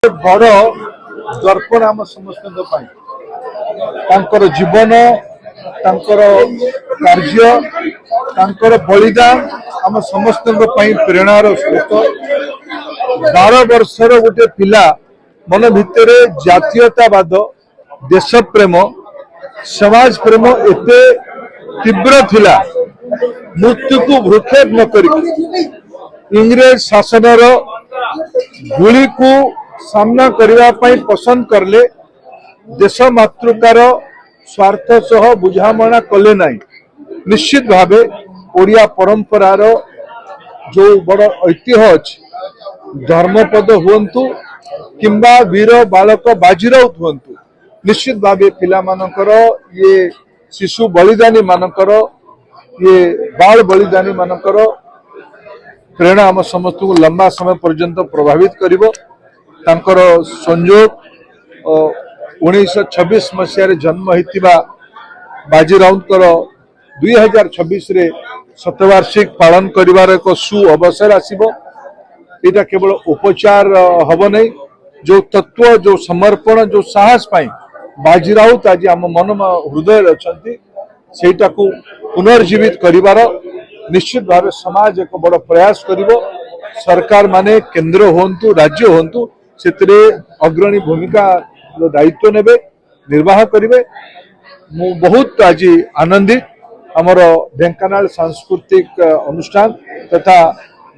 बड़ दर्पण आम समस्त जीवन कार्य बलिदान आम समस्त प्रेरणार स्रोत 12 वर्षर गोटे पिला मन भितर जातीयतावाद देश प्रेम समाज प्रेम एते तीव्र थिला मृत्यु को भ्रूक्षेप न करी इंग्रेज शासनर गुली को सामना करने पसंद करले देश मातृकार स्वार्थ सह बुझामणा कले नहीं। निश्चित भावे ओडिया परंपरार जो बड़ ऐतिह्य अच्छी धर्मपद हुंतु किंबा वीर बालक बाजीराउत हुंतु निश्चित भावे पिला मानकर ये शिशु बलिदानी मानकर ये बाल बलिदानी मानकर प्रेरणा आम समस्त को लंबा समय पर्यंत प्रभावित करिवो। तांकर संयोग 1926 मसीह जन्म होता बाजीराउतर 2026 रे शतवार्षिक पालन करिवार एक सु अवसर आसीबो। एटा केवल उपचार हब नहीं जो तत्व जो समर्पण जो साहस पाई बाजीराउत आज आम मन हृदय अच्छी सेटा को पुनर्जीवित करिवार निश्चित भाव समाज एक बड़ प्रयास करिवो। सरकार माने केंद्र होंतु राज्य होंतु से अग्रणी भूमिका दायित्व नेबे निर्वाह करिवे। मु बहुत आज आनंदित आमर ढेंकानाल सांस्कृतिक अनुष्ठान तथा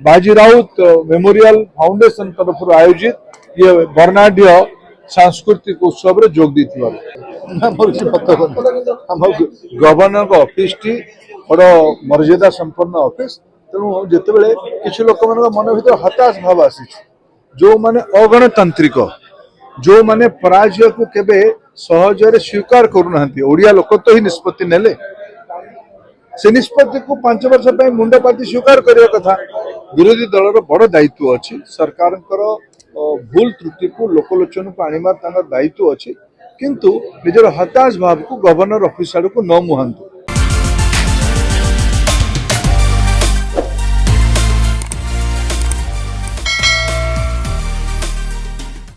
बाजीराउत मेमोरियल फाउंडेशन तरफ आयोजित ये वर्णाढ़ सांस्कृतिक उत्सव रे जोग गवर्नर ऑफिस टी बड़ मर्यादा संपन्न ऑफिस तेणु जिते किसी लोक मन भर हताश भाव आसी जो माने अगणतांत्रिक जो माने पराजय को केबे सहजरे स्वीकार करूना ओडिया लोक तो ही निष्पत्ति नेले से निष्पत्ति को 5 वर्ष मुंडपाती स्वीकार करने कथा विरोधी दलर बड़ दायित्व अच्छी सरकार भूल त्रुटि को लोकलोचन को आनिबार दायित्व अच्छी किंतु निजर हताश भाव को गवर्नर ऑफिस आड़ को न मुहांतु